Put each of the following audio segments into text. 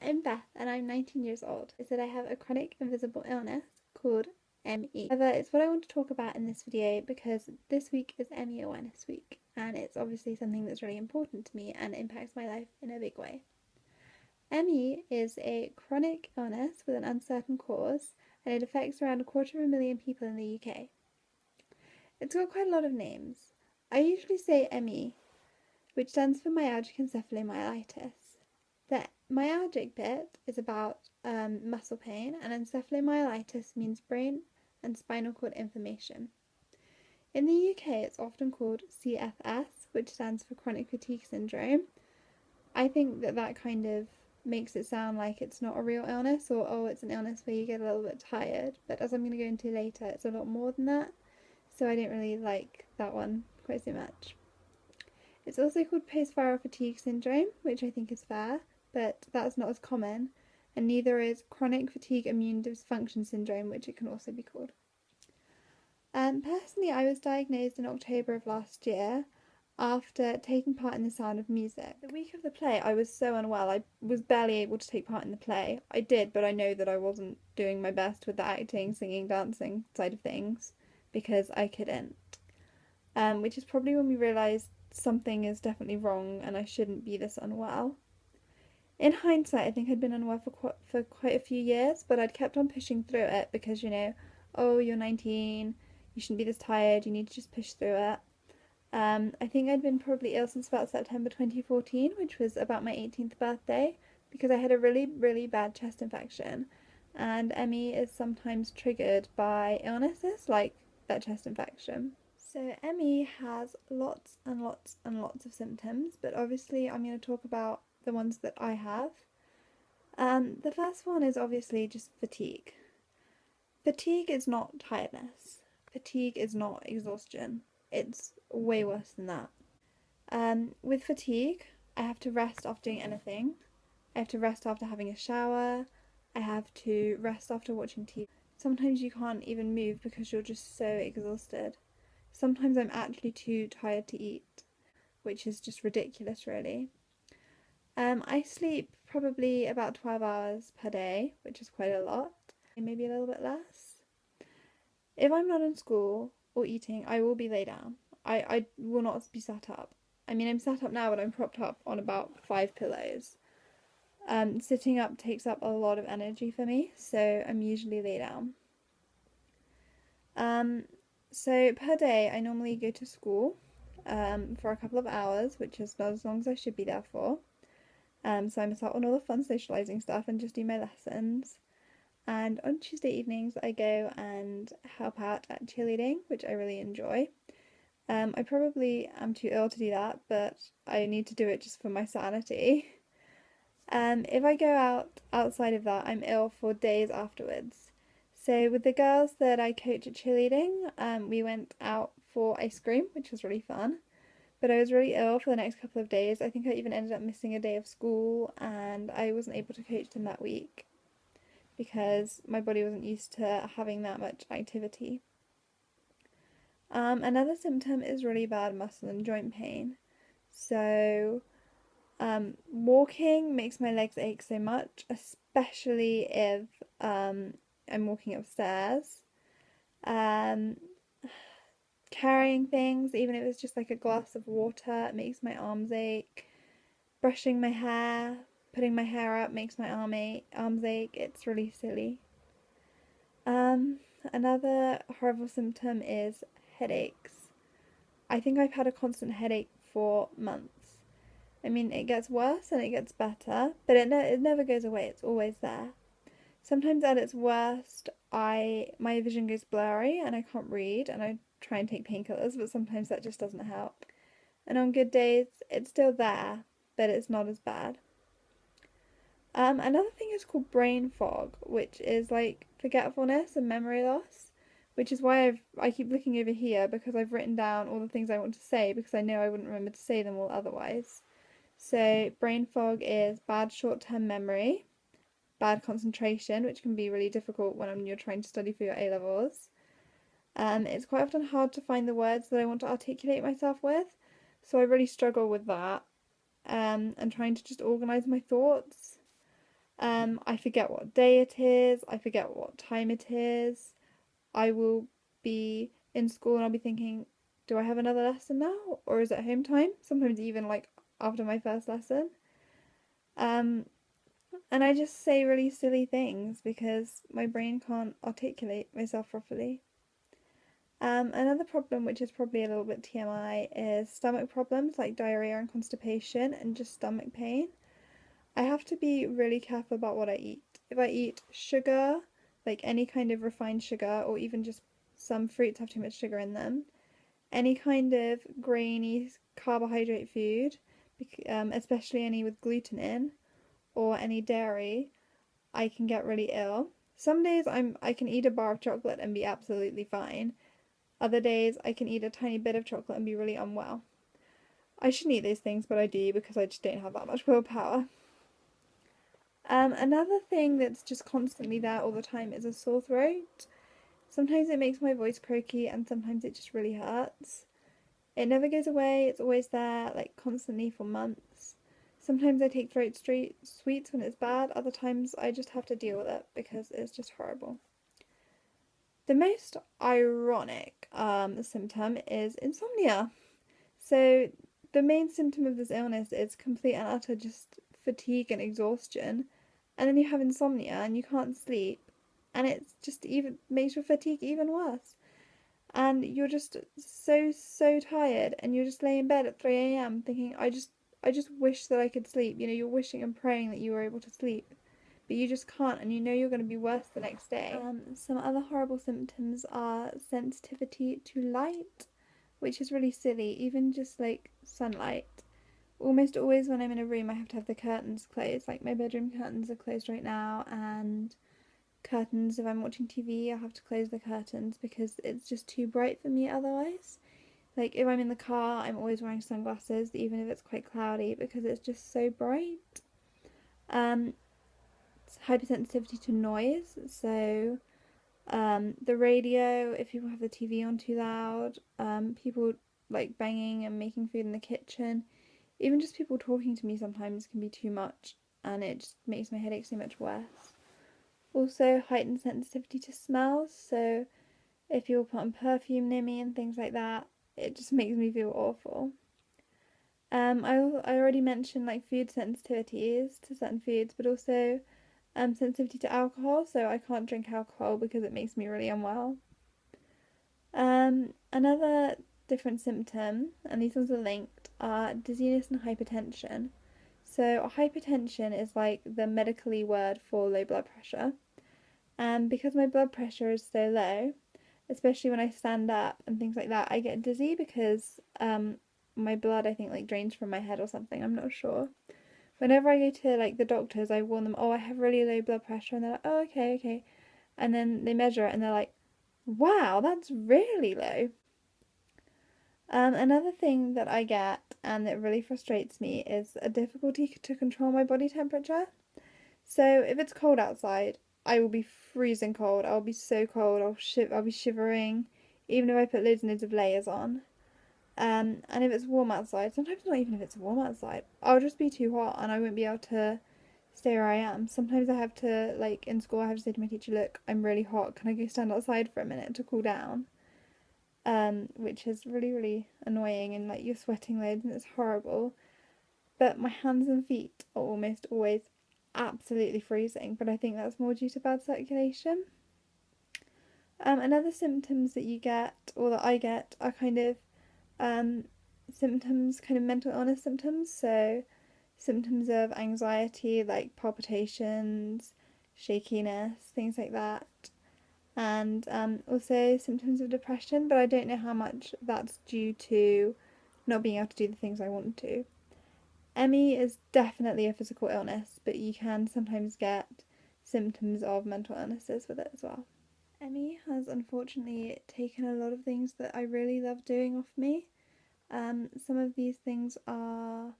I'm Beth and I'm 19 years old. Is that I have a chronic invisible illness called ME. However, it's what I want to talk about in this video because this week is ME Awareness Week and it's obviously something that's really important to me and impacts my life in a big way. ME is a chronic illness with an uncertain cause and it affects around 250,000 people in the UK. It's got quite a lot of names. I usually say ME, which stands for myalgic encephalomyelitis. The myalgic bit is about muscle pain, and encephalomyelitis means brain and spinal cord inflammation. In the UK, it's often called CFS, which stands for chronic fatigue syndrome. I think that kind of makes it sound like it's not a real illness, or oh, it's an illness where you get a little bit tired. But as I'm going to go into later, it's a lot more than that. So I didn't really like that one quite so much. It's also called post-viral fatigue syndrome, which I think is fair, but that's not as common, and neither is chronic fatigue immune dysfunction syndrome, which it can also be called. Personally, I was diagnosed in October of last year after taking part in The Sound of Music. The week of the play, I was so unwell, I was barely able to take part in the play. I did, but I know that I wasn't doing my best with the acting, singing, dancing side of things, because I couldn't. Which is probably when we realised something is definitely wrong and I shouldn't be this unwell. In hindsight, I think I'd been unwell for quite a few years, but I'd kept on pushing through it because, oh, you're 19, you shouldn't be this tired, you need to just push through it. I think I'd been probably ill since about September 2014, which was about my 18th birthday, because I had a really, really bad chest infection. And ME is sometimes triggered by illnesses like that chest infection. So ME has lots and lots and lots of symptoms, but obviously I'm going to talk about the ones that I have. The first one is obviously just fatigue. Fatigue is not tiredness. Fatigue is not exhaustion. It's way worse than that. With fatigue, I have to rest after doing anything. I have to rest after having a shower. I have to rest after watching TV. Sometimes you can't even move because you're just so exhausted. Sometimes I'm actually too tired to eat, which is just ridiculous, really. I sleep probably about 12 hours per day, which is quite a lot, maybe a little bit less. If I'm not in school or eating, I will be laid down. I will not be sat up. I mean, I'm sat up now, but I'm propped up on about 5 pillows. Sitting up takes up a lot of energy for me, so I'm usually laid down. So per day, I normally go to school for a couple of hours, which is not as long as I should be there for. So I miss out on all the fun socialising stuff and just do my lessons. And on Tuesday evenings, I go and help out at cheerleading, which I really enjoy. I probably am too ill to do that, but I need to do it just for my sanity. If I go outside of that, I'm ill for days afterwards. So with the girls that I coach at cheerleading, we went out for ice cream, which was really fun. But I was really ill for the next couple of days. I think I even ended up missing a day of school and I wasn't able to coach them that week because my body wasn't used to having that much activity. Another symptom is really bad muscle and joint pain. So walking makes my legs ache so much, especially if I'm walking upstairs. Carrying things, even if it's just like a glass of water, it makes my arms ache. Brushing my hair, putting my hair up makes my arms ache. It's really silly. Another horrible symptom is headaches. I think I've had a constant headache for months. I mean, it gets worse and it gets better, but it never goes away. It's always there. Sometimes at its worst, my vision goes blurry and I can't read, and I try and take painkillers, but sometimes that just doesn't help. And on good days, it's still there, but it's not as bad. Another thing is called brain fog, which is like forgetfulness and memory loss, which is why I keep looking over here because I've written down all the things I want to say because I know I wouldn't remember to say them all otherwise. So brain fog is bad short-term memory, bad concentration, which can be really difficult when you're trying to study for your A-levels. It's quite often hard to find the words that I want to articulate myself with, so I really struggle with that, and trying to just organise my thoughts. I forget what day it is, I forget what time it is. I will be in school and I'll be thinking, do I have another lesson now? Or is it home time? Sometimes even like after my first lesson. Um, and I just say really silly things because my brain can't articulate myself properly. Another problem, which is probably a little bit TMI, is stomach problems like diarrhea and constipation and just stomach pain. I have to be really careful about what I eat. If I eat sugar, like any kind of refined sugar, or even just some fruits have too much sugar in them, any kind of grainy carbohydrate food, especially any with gluten in, or any dairy, I can get really ill. Some days I can eat a bar of chocolate and be absolutely fine. Other days I can eat a tiny bit of chocolate and be really unwell. I shouldn't eat those things, but I do because I just don't have that much willpower. Another thing that's just constantly there all the time is a sore throat. Sometimes it makes my voice croaky and sometimes it just really hurts. It never goes away, it's always there, like constantly for months. Sometimes I take throat sweets when it's bad, other times I just have to deal with it because it's just horrible. The most ironic symptom is insomnia. So, the main symptom of this illness is complete and utter just fatigue and exhaustion, and then you have insomnia and you can't sleep, and it's just even makes your fatigue even worse. And you're just so tired and you're just laying in bed at 3 a.m. thinking I just wish that I could sleep. You're wishing and praying that you were able to sleep, but you just can't, and you're going to be worse the next day. Some other horrible symptoms are sensitivity to light, which is really silly, even just like sunlight. Almost always when I'm in a room, I have to have the curtains closed. Like my bedroom curtains are closed right now, and curtains, if I'm watching TV, I have to close the curtains because it's just too bright for me otherwise. Like if I'm in the car, I'm always wearing sunglasses, even if it's quite cloudy, because it's just so bright. Um, Hypersensitivity to noise, so the radio, if people have the TV on too loud, people like banging and making food in the kitchen, even just people talking to me sometimes can be too much and it just makes my headache so much worse. Also, heightened sensitivity to smells, so if people put on perfume near me and things like that, it just makes me feel awful. I already mentioned like food sensitivities to certain foods, but also sensitivity to alcohol, so I can't drink alcohol because it makes me really unwell. Another different symptom, and these ones are linked, are dizziness and hypertension. So, hypertension is like the medically word for low blood pressure. And because my blood pressure is so low, especially when I stand up and things like that, I get dizzy because my blood, I think, like drains from my head or something. I'm not sure. Whenever I go to like the doctors, I warn them, oh, I have really low blood pressure, and they're like, oh, okay, okay. And then they measure it and they're like, wow, that's really low. Another thing that I get and that really frustrates me is a difficulty to control my body temperature. So if it's cold outside, I will be freezing cold. I'll be so cold. I'll be shivering, even if I put loads and loads of layers on. And if it's warm outside, sometimes not even if it's warm outside, I'll just be too hot and I won't be able to stay where I am. Sometimes I have to, like in school, I have to say to my teacher, look, I'm really hot. Can I go stand outside for a minute to cool down? Which is really, really annoying and like you're sweating loads and it's horrible. But my hands and feet are almost always absolutely freezing, but I think that's more due to bad circulation. Another symptoms that you get, or that I get, are kind of um, symptoms, kind of mental illness symptoms. So, symptoms of anxiety like palpitations, shakiness, things like that. And also symptoms of depression, but I don't know how much that's due to not being able to do the things I want to. ME is definitely a physical illness, but you can sometimes get symptoms of mental illnesses with it as well. ME has unfortunately taken a lot of things that I really love doing off me. Some of these things are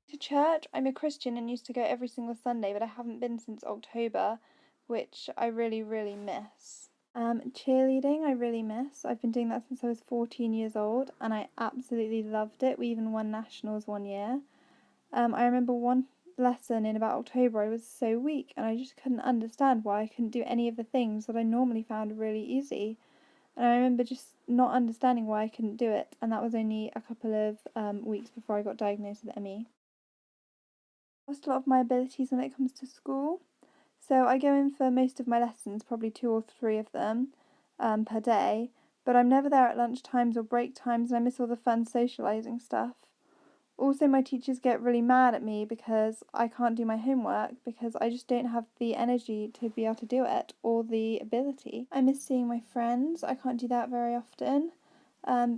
to church. I'm a Christian and used to go every single Sunday, but I haven't been since October, which I really, really miss. Cheerleading, I really miss. I've been doing that since I was 14 years old and I absolutely loved it. We even won nationals one year. I remember lesson in about October, I was so weak and I just couldn't understand why I couldn't do any of the things that I normally found really easy. And I remember just not understanding why I couldn't do it, and that was only a couple of weeks before I got diagnosed with ME. I lost a lot of my abilities when it comes to school. So I go in for most of my lessons, probably 2 or 3 of them per day, but I'm never there at lunch times or break times, and I miss all the fun socialising stuff. Also, my teachers get really mad at me because I can't do my homework because I just don't have the energy to be able to do it or the ability. I miss seeing my friends. I can't do that very often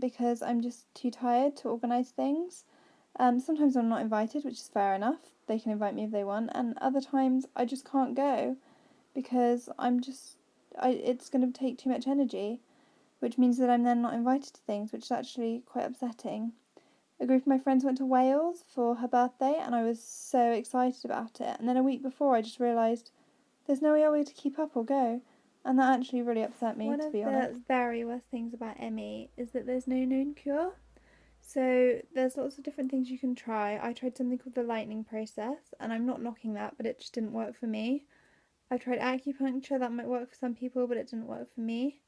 because I'm just too tired to organise things. Sometimes I'm not invited, which is fair enough. They can invite me if they want, and other times I just can't go because it's going to take too much energy, which means that I'm then not invited to things, which is actually quite upsetting. A group of my friends went to Wales for her birthday, and I was so excited about it. And then a week before, I just realised there's no way I'll be able to keep up or go, and that actually really upset me, to be honest. One of the very worst things about ME is that there's no known cure. So there's lots of different things you can try. I tried something called the lightning process, and I'm not knocking that, but it just didn't work for me. I tried acupuncture, that might work for some people, but it didn't work for me.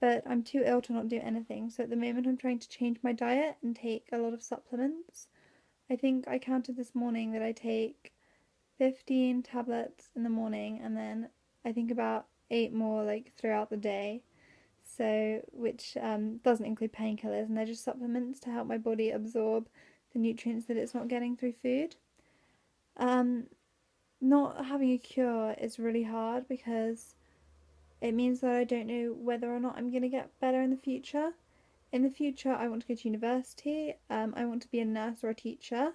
But I'm too ill to not do anything, so at the moment I'm trying to change my diet and take a lot of supplements. I think I counted this morning that I take 15 tablets in the morning, and then I think about 8 more like throughout the day. So, which doesn't include painkillers, and they're just supplements to help my body absorb the nutrients that it's not getting through food. Not having a cure is really hard because it means that I don't know whether or not I'm going to get better in the future. In the future, I want to go to university, I want to be a nurse or a teacher,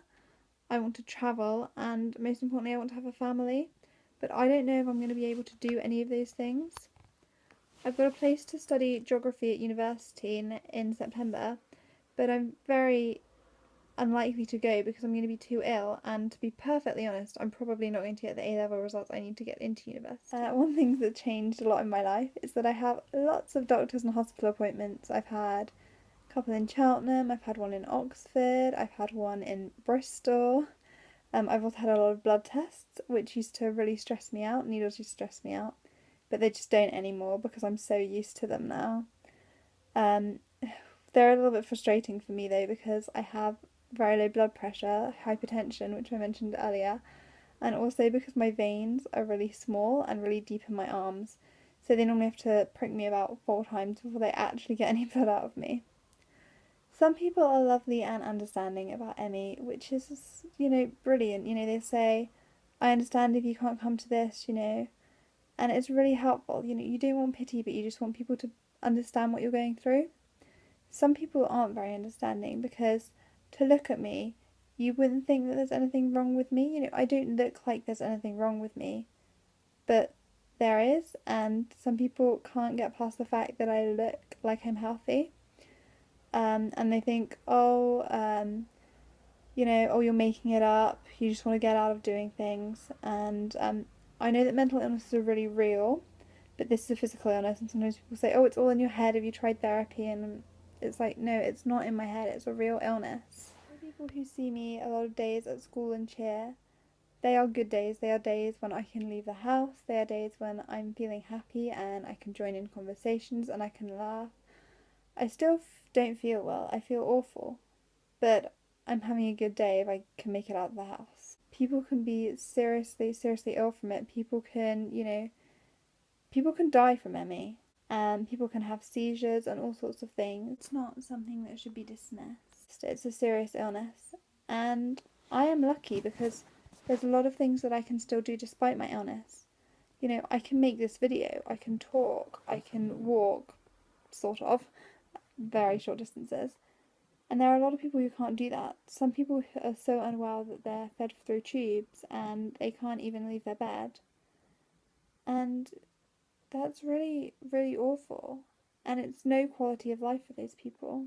I want to travel, and most importantly, I want to have a family. But I don't know if I'm going to be able to do any of those things. I've got a place to study geography at university in September, but I'm very unlikely to go because I'm going to be too ill, and to be perfectly honest, I'm probably not going to get the A-level results I need to get into university. One thing that changed a lot in my life is that I have lots of doctors and hospital appointments. I've had a couple in Cheltenham, I've had one in Oxford, I've had one in Bristol. I've also had a lot of blood tests, which used to really stress me out. Needles used to stress me out, but they just don't anymore because I'm so used to them now. They're a little bit frustrating for me though because I have very low blood pressure, hypertension, which I mentioned earlier, and also because my veins are really small and really deep in my arms, so they normally have to prick me about 4 times before they actually get any blood out of me. Some people are lovely and understanding about ME, which is, brilliant. They say, I understand if you can't come to this, and it's really helpful. You don't want pity, but you just want people to understand what you're going through. Some people aren't very understanding because to look at me, you wouldn't think that there's anything wrong with me. I don't look like there's anything wrong with me, but there is, and some people can't get past the fact that I look like I'm healthy. And they think, oh, you're making it up, you just want to get out of doing things. And I know that mental illnesses are really real, but this is a physical illness, and sometimes people say, oh, it's all in your head, have you tried therapy? And it's like, no, it's not in my head, it's a real illness. The people who see me a lot of days at school and cheer, they are good days. They are days when I can leave the house, they are days when I'm feeling happy and I can join in conversations and I can laugh. I still don't feel well, I feel awful, but I'm having a good day if I can make it out of the house. People can be seriously, seriously ill from it. People can die from ME. People can have seizures and all sorts of things. It's not something that should be dismissed. It's a serious illness. And I am lucky because there's a lot of things that I can still do despite my illness. I can make this video, I can talk, I can walk, sort of, very short distances. And there are a lot of people who can't do that. Some people are so unwell that they're fed through tubes and they can't even leave their bed. And that's really, really awful. And it's no quality of life for those people.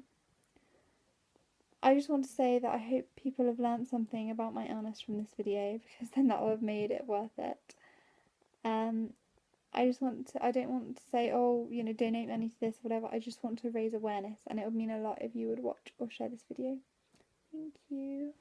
I just want to say that I hope people have learned something about my illness from this video, because then that will have made it worth it. I don't want to say, oh, donate money to this or whatever. I just want to raise awareness, and it would mean a lot if you would watch or share this video. Thank you.